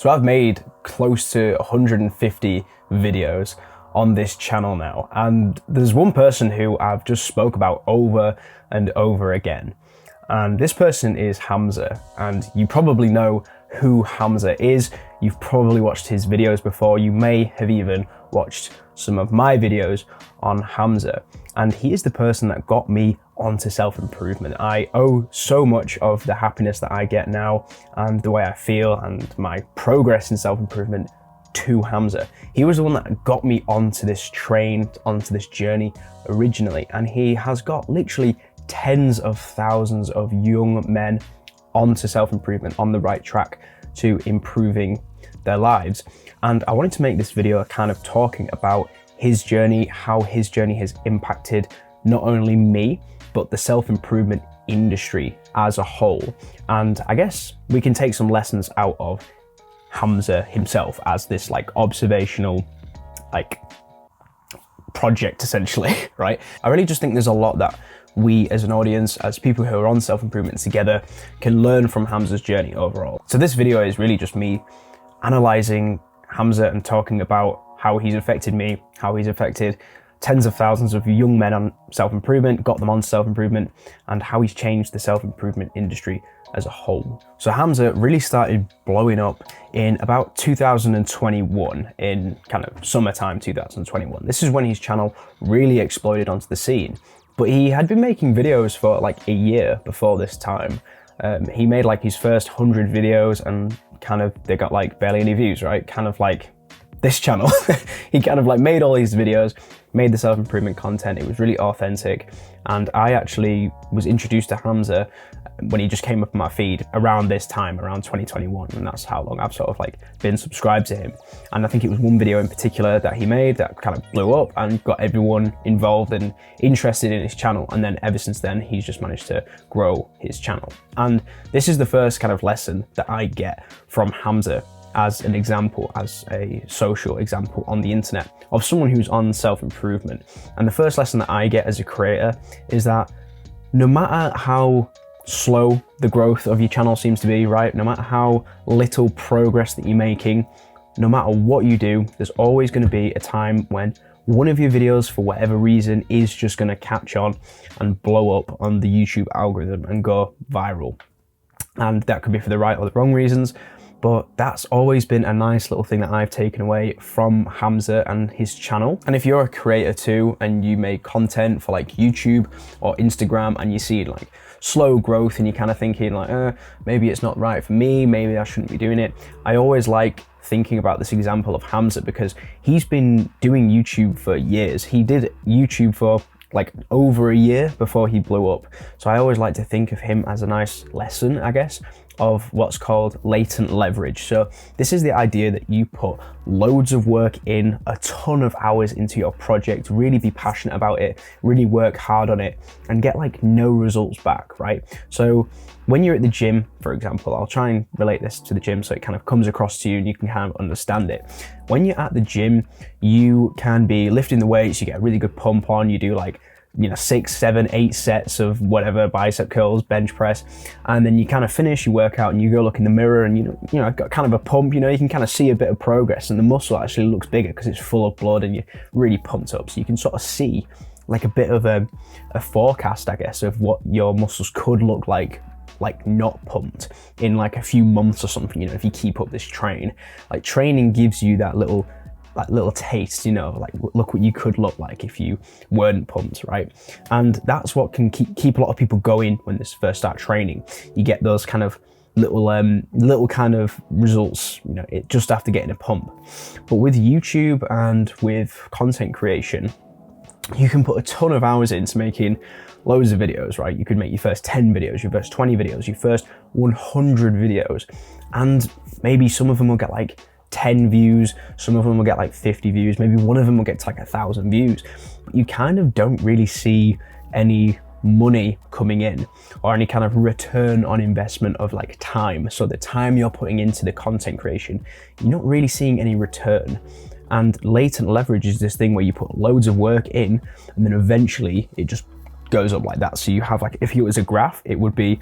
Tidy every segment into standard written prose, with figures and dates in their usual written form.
So I've made close to 150 videos on this channel now, and there's one person who I've just spoke about over and over again, and this person is Hamza. And you probably know who Hamza is. You've probably watched his videos before. You may have even watched some of my videos on Hamza, and he is the person that got me onto self-improvement. I owe so much of the happiness that I get now and the way I feel and my progress in self-improvement to Hamza. He was the one that got me onto this train, onto this journey originally, and he has got literally tens of thousands of young men onto self-improvement, on the right track to improving their lives. And I wanted to make this video kind of talking about his journey, how his journey has impacted not only me, but the self-improvement industry as a whole. And I guess we can take some lessons out of Hamza himself as this like observational like project essentially, right? I really just think there's a lot that we as an audience, as people who are on self-improvement together, can learn from Hamza's journey overall. So this video is really just me analyzing Hamza and talking about how he's affected me, how he's affected tens of thousands of young men on self-improvement, got them on self-improvement, and how he's changed the self-improvement industry as a whole. So Hamza really started blowing up in about 2021, in kind of summertime 2021. This is when his channel really exploded onto the scene. But he had been making videos for like a year before this time. He made like his first 100 videos and kind of, they got like barely any views, right? Kind of like this channel. He kind of like made all these videos, made the self-improvement content. It was really authentic. And I actually was introduced to Hamza when he just came up on my feed around this time, around 2021. And that's how long I've sort of like been subscribed to him. And I think it was one video in particular that he made that kind of blew up and got everyone involved and interested in his channel. And then ever since then, he's just managed to grow his channel. And this is the first kind of lesson that I get from Hamza as an example, as a social example on the internet of someone who's on self-improvement. And the first lesson that I get as a creator is that no matter how slow the growth of your channel seems to be, right? No matter how little progress that you're making, no matter what you do, there's always going to be a time when one of your videos, for whatever reason, is just going to catch on and blow up on the YouTube algorithm and go viral. And that could be for the right or the wrong reasons, but that's always been a nice little thing that I've taken away from Hamza and his channel. And if you're a creator too, and you make content for like YouTube or Instagram, and you see like slow growth and you're kind of thinking like, maybe it's not right for me, maybe I shouldn't be doing it. I always like thinking about this example of Hamza because he's been doing YouTube for years. He did YouTube for like over a year before he blew up. So I always like to think of him as a nice lesson, I guess, of what's called latent leverage. So this is the idea that you put loads of work in, a ton of hours into your project, really be passionate about it, really work hard on it, and get like no results back, right? So when you're at the gym, for example, I'll try and relate this to the gym so it kind of comes across to you and you can kind of understand it. When you're at the gym, you can be lifting the weights, you get a really good pump on, you do like 6, 7, 8 sets of whatever, bicep curls, bench press, and then you kind of finish your workout and you go look in the mirror and you know got kind of a pump, you can kind of see a bit of progress and the muscle actually looks bigger because it's full of blood and you're really pumped up. So you can sort of see like a bit of a forecast, I guess, of what your muscles could look like not pumped in like a few months or something, if you keep up this train. Like training gives you that little taste, like look what you could look like if you weren't pumped, right? And that's what can keep a lot of people going when they first start training. You get those kind of little kind of results, it just after getting a pump. But with YouTube and with content creation, you can put a ton of hours into making loads of videos, right? You could make your first 10 videos, your first 20 videos, your first 100 videos, and maybe some of them will get like 10 views, some of them will get like 50 views, maybe one of them will get to like 1,000 views. But you kind of don't really see any money coming in or any kind of return on investment of like time. So the time you're putting into the content creation, you're not really seeing any return. And latent leverage is this thing where you put loads of work in and then eventually it just goes up like that. So you have like, if it was a graph, it would be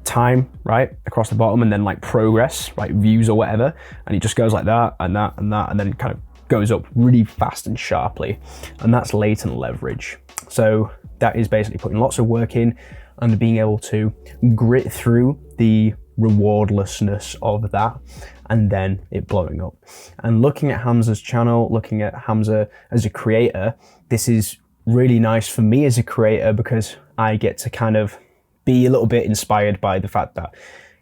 time, right, across the bottom, and then like progress, right, views or whatever, and it just goes like that and that and that, and then kind of goes up really fast and sharply, and that's latent leverage. So that is basically putting lots of work in and being able to grit through the rewardlessness of that, and then it blowing up. And looking at Hamza's channel, looking at Hamza as a creator, this is really nice for me as a creator, because I get to kind of be a little bit inspired by the fact that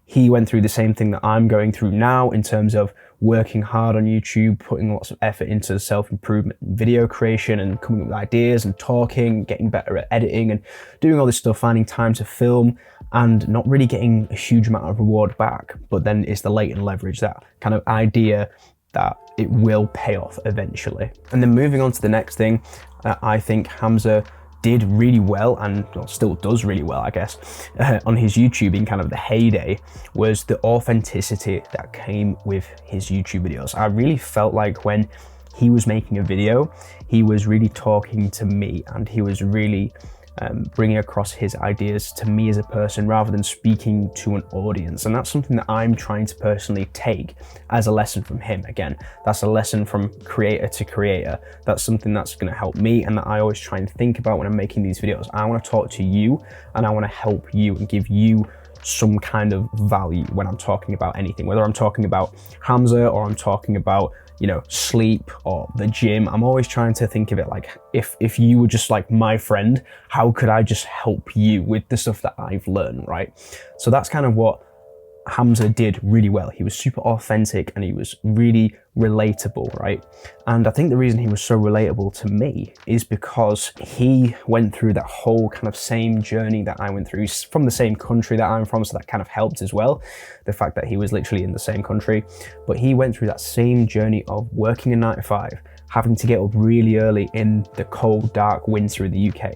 he went through the same thing that I'm going through now, in terms of working hard on YouTube, putting lots of effort into self-improvement, video creation, and coming up with ideas and talking, getting better at editing and doing all this stuff, finding time to film, and not really getting a huge amount of reward back. But then it's the latent leverage, that kind of idea that it will pay off eventually. And then moving on to the next thing, I think Hamza did really well, and still does really well, I guess, on his YouTube in kind of the heyday, was the authenticity that came with his YouTube videos. I really felt like when he was making a video, he was really talking to me, and he was really bringing across his ideas to me as a person, rather than speaking to an audience. And that's something that I'm trying to personally take as a lesson from him. Again, that's a lesson from creator to creator. That's something that's going to help me, and that I always try and think about when I'm making these videos. I want to talk to you, and I want to help you and give you some kind of value when I'm talking about anything, whether I'm talking about Hamza or I'm talking about, you know, sleep or the gym. I'm always trying to think of it like, if you were just like my friend, how could I just help you with the stuff that I've learned, right? So that's kind of what Hamza did really well. He was super authentic, and he was really relatable, right? And I think the reason he was so relatable to me is because he went through that whole kind of same journey that I went through. He's from the same country that I'm from, so that kind of helped as well, the fact that he was literally in the same country. But he went through that same journey of working a 9 to 5, having to get up really early in the cold, dark winter of the UK,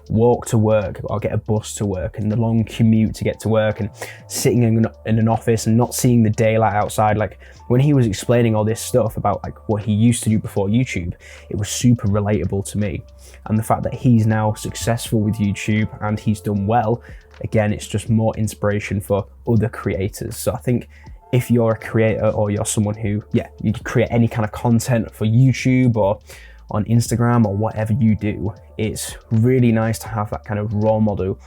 walk to work or get a bus to work, and the long commute to get to work, and sitting in an office and not seeing the daylight outside. Like, when he was explaining all this stuff about like what he used to do before YouTube, it was super relatable to me. And the fact that he's now successful with YouTube and he's done well, again, it's just more inspiration for other creators. So I think if you're a creator, or you're someone who, you create any kind of content for YouTube or on Instagram or whatever you do, it's really nice to have that kind of role model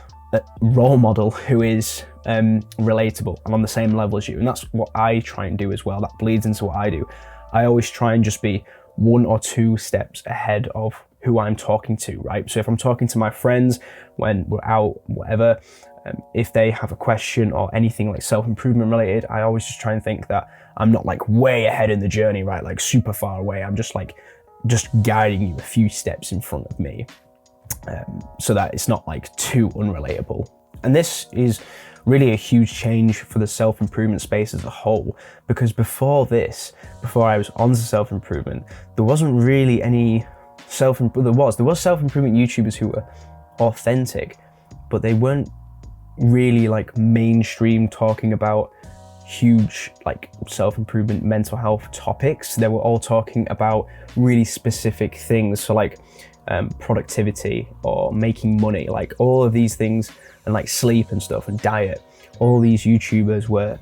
who is relatable and on the same level as you. And that's what I try and do as well. That bleeds into what I do. I always try and just be 1 or 2 steps ahead of who I'm talking to, right? So if I'm talking to my friends when we're out, whatever, if they have a question or anything like self-improvement related, I always just try and think that I'm not like way ahead in the journey, right? Like super far away. I'm just guiding you a few steps in front of me, so that it's not like too unrelatable. And this is really a huge change for the self-improvement space as a whole, because before I was onto self-improvement, there wasn't really any there was self-improvement YouTubers who were authentic, but they weren't really like mainstream talking about huge like self-improvement, mental health topics. They were all talking about really specific things, so like productivity or making money, like all of these things, and like sleep and stuff and diet. All these YouTubers were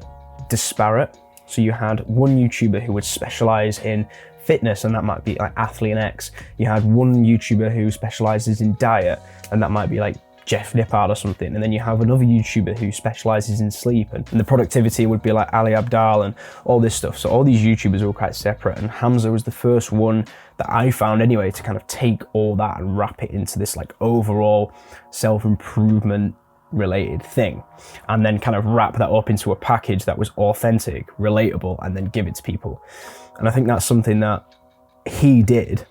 disparate. So you had one YouTuber who would specialize in fitness, and that might be like Athlete X. You had one YouTuber who specializes in diet, and that might be like Jeff Nippard or something. And then you have another YouTuber who specializes in sleep, and the productivity would be like Ali Abdaal and all this stuff. So all these YouTubers were quite separate, and Hamza was the first one that I found anyway to kind of take all that and wrap it into this like overall self-improvement related thing, and then kind of wrap that up into a package that was authentic, relatable, and then give it to people. And I think that's something that he did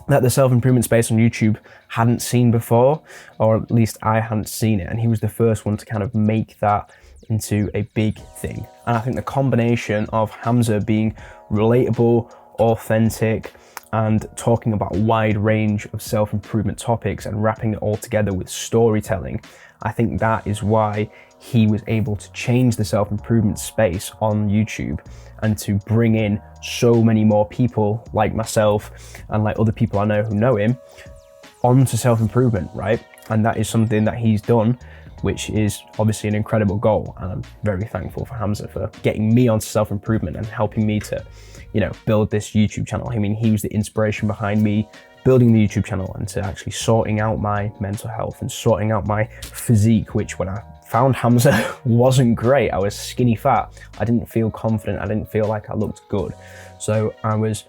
that the self-improvement space on YouTube hadn't seen before, or at least I hadn't seen it, and he was the first one to kind of make that into a big thing. And I think the combination of Hamza being relatable, authentic, and talking about a wide range of self-improvement topics and wrapping it all together with storytelling, I think that is why he was able to change the self-improvement space on YouTube and to bring in so many more people like myself and like other people I know who know him onto self-improvement, right? And that is something that he's done which is obviously an incredible goal. And I'm very thankful for Hamza for getting me onto self-improvement and helping me to, you know, build this YouTube channel. I mean, he was the inspiration behind me building the YouTube channel and to actually sorting out my mental health and sorting out my physique, which when I found Hamza wasn't great. I was skinny fat. I didn't feel confident. I didn't feel like I looked good. So I was,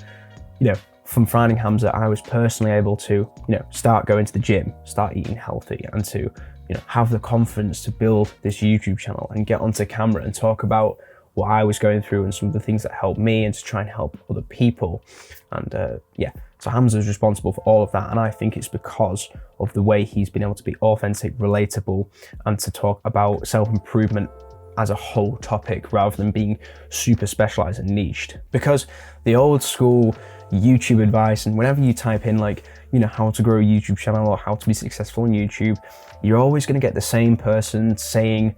you know, from finding Hamza, I was personally able to, you know, start going to the gym, start eating healthy, and to, you know, have the confidence to build this YouTube channel and get onto camera and talk about what I was going through and some of the things that helped me, and to try and help other people. And yeah, so Hamza is responsible for all of that, and I think it's because of the way he's been able to be authentic, relatable, and to talk about self-improvement as a whole topic rather than being super specialized and niched. Because the old school YouTube advice, and whenever you type in like, you know, how to grow a YouTube channel or how to be successful on YouTube, you're always going to get the same person saying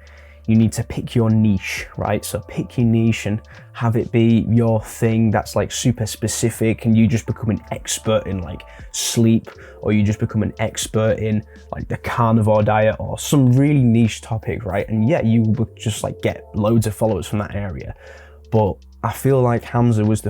you need to pick your niche, right? So pick your niche and have it be your thing that's like super specific, and you just become an expert in like sleep, or you just become an expert in like the carnivore diet or some really niche topic, right? And yeah, you would just like get loads of followers from that area. But I feel like Hamza was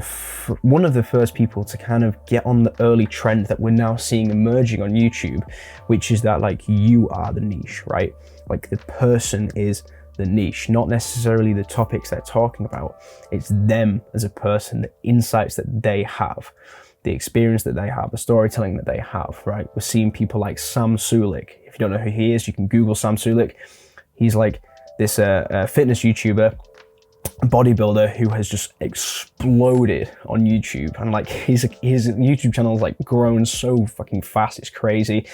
one of the first people to kind of get on the early trend that we're now seeing emerging on YouTube, which is that like you are the niche, right? Like the person is the niche, not necessarily the topics they're talking about. It's them as a person, the insights that they have, the experience that they have, the storytelling that they have, right? We're seeing people like Sam Sulek. If you don't know who he is, you can Google Sam Sulek. He's like this fitness YouTuber, bodybuilder who has just exploded on YouTube, and like his YouTube channel is like grown so fucking fast, it's crazy.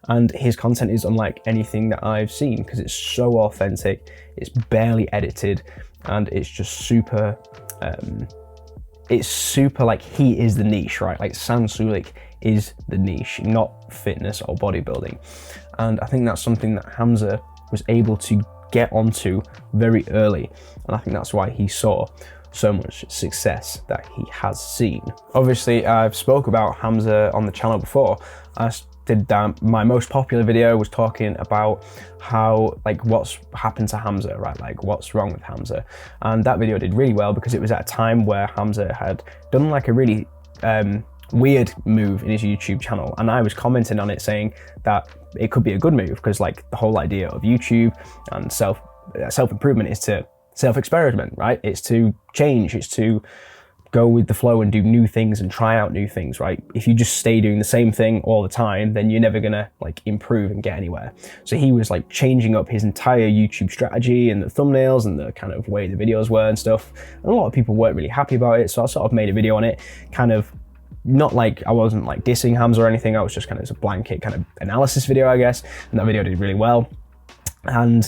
And his content is unlike anything that I've seen because it's so authentic, it's barely edited, and it's just super like he is the niche, right? Like Sam Sulek is the niche, not fitness or bodybuilding. And I think that's something that Hamza was able to get onto very early, and I think that's why he saw so much success that he has seen. Obviously, I've spoke about Hamza on the channel before. I did my most popular video was talking about how like what's happened to Hamza, right? Like what's wrong with Hamza, and that video did really well because it was at a time where Hamza had done like a really weird move in his YouTube channel, and I was commenting on it saying that it could be a good move because like the whole idea of YouTube and self-improvement is to self-experiment, right? It's to change, it's to go with the flow and do new things and try out new things, right? If you just stay doing the same thing all the time, then you're never gonna like improve and get anywhere. So he was like changing up his entire YouTube strategy and the thumbnails and the kind of way the videos were and stuff, and a lot of people weren't really happy about it, so I sort of made a video on it, kind of not like I wasn't like dissing Hamza or anything. I was just kind of a blanket kind of analysis video, I guess, and that video did really well. And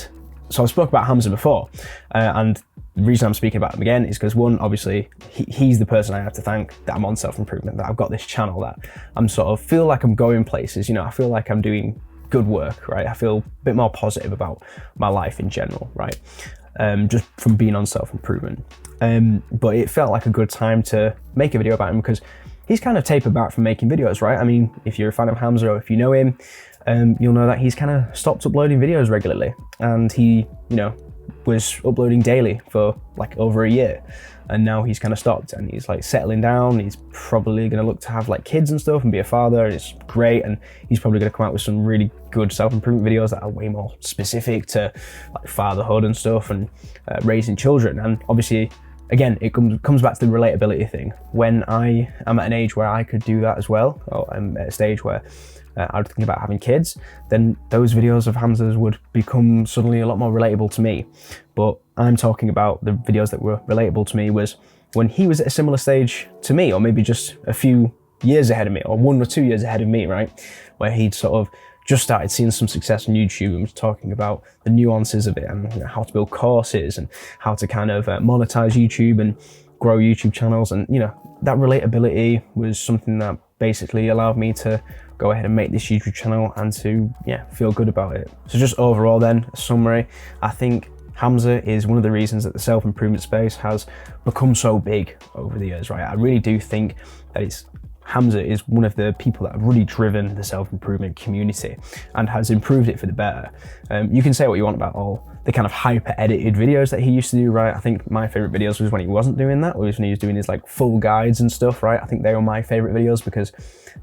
so I spoke about Hamza before, and the reason I'm speaking about him again is because one, obviously he's the person I have to thank that I'm on self-improvement, that I've got this channel, that I'm sort of feel like I'm going places, you know, I feel like I'm doing good work, right? I feel a bit more positive about my life in general, right? Just from being on self-improvement. But it felt like a good time to make a video about him because he's kind of tapered back from making videos, right? I mean, if you're a fan of Hamza or if you know him, you'll know that he's kind of stopped uploading videos regularly, and he, you know, was uploading daily for like over a year, and now he's kind of stopped and he's like settling down. He's probably going to look to have like kids and stuff and be a father, and it's great, and he's probably going to come out with some really good self-improvement videos that are way more specific to like fatherhood and stuff and raising children. And obviously, again, it comes back to the relatability thing. When I am at an age where I could do that as well, or I'm at a stage where I was thinking about having kids, then those videos of Hamza's would become suddenly a lot more relatable to me. But I'm talking about the videos that were relatable to me was when he was at a similar stage to me, or maybe just a few years ahead of me, or 1 or 2 years ahead of me, right? Where he'd sort of just started seeing some success on YouTube and was talking about the nuances of it, and you know, how to build courses and how to kind of monetize YouTube and grow YouTube channels. And you know, that relatability was something that basically allowed me to go ahead and make this YouTube channel and to feel good about it. So just overall then, a summary, I think Hamza is one of the reasons that the self-improvement space has become so big over the years, right? I really do think that it's Hamza is one of the people that have really driven the self-improvement community and has improved it for the better. You can say what you want about all the kind of hyper edited videos that he used to do, right? I think my favorite videos was when he wasn't doing that, was when he was doing his like full guides and stuff, right? I think they were my favorite videos because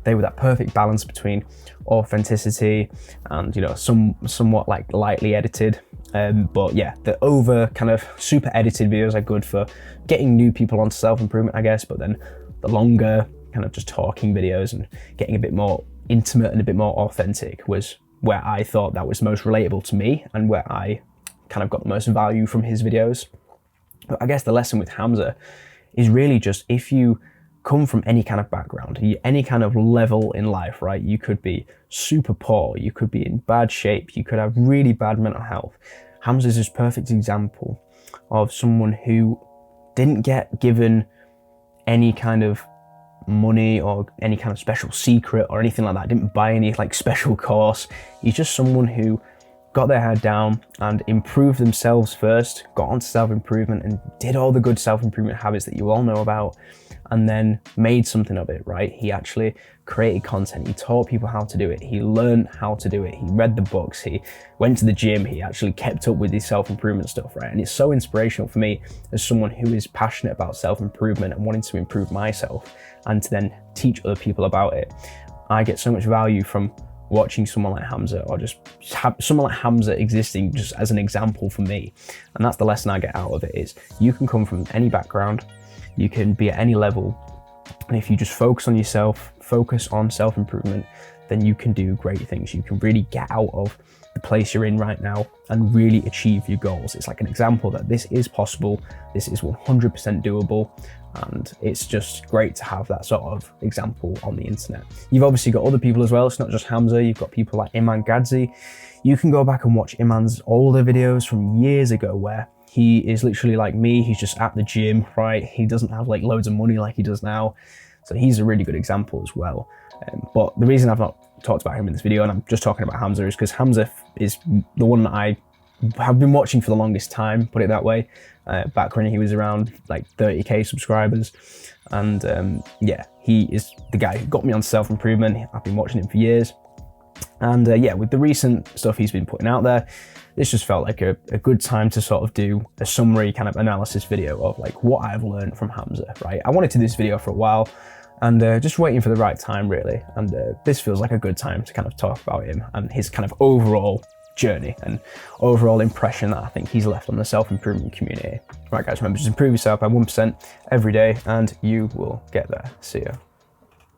they were that perfect balance between authenticity and, you know, somewhat like lightly edited. But yeah, the over kind of super edited videos are good for getting new people onto self-improvement, I guess, but then the longer kind of just talking videos and getting a bit more intimate and a bit more authentic was where I thought that was most relatable to me and where I kind of got the most value from his videos. But I guess the lesson with Hamza is really just, if you come from any kind of background, any kind of level in life, right? You could be super poor, you could be in bad shape, you could have really bad mental health. Hamza is this perfect example of someone who didn't get given any kind of money or any kind of special secret or anything like that, didn't buy any like special course. He's just someone who got their head down and improved themselves first, got onto self-improvement and did all the good self-improvement habits that you all know about, and then made something of it, right? He actually created content, he taught people how to do it, he learned how to do it, he read the books, he went to the gym, he actually kept up with his self-improvement stuff, right? And it's so inspirational for me as someone who is passionate about self-improvement and wanting to improve myself and to then teach other people about it. I get so much value from watching someone like Hamza, or just someone like Hamza existing just as an example for me. And that's the lesson I get out of it, is you can come from any background, you can be at any level, and if you just focus on yourself, focus on self-improvement, then you can do great things. You can really get out of the place you're in right now and really achieve your goals. It's like an example that this is possible, this is 100% doable, and it's just great to have that sort of example on the internet. You've obviously got other people as well, it's not just Hamza, you've got people like Iman Gadzi. You can go back and watch Iman's older videos from years ago where he is literally like me, he's just at the gym, right? He doesn't have like loads of money like he does now. So he's a really good example as well. But the reason I've not talked about him in this video and I'm just talking about Hamza is because Hamza is the one that I have been watching for the longest time, put it that way, back when he was around like 30k subscribers. And yeah, he is the guy who got me on self-improvement. I've been watching him for years. And yeah, with the recent stuff he's been putting out there, this just felt like a good time to sort of do a summary kind of analysis video of like what I've learned from Hamza, right? I wanted to do this video for a while and just waiting for the right time really. And this feels like a good time to kind of talk about him and his kind of overall journey and overall impression that I think he's left on the self-improvement community. Right guys, remember, just improve yourself by 1% every day and you will get there. See ya.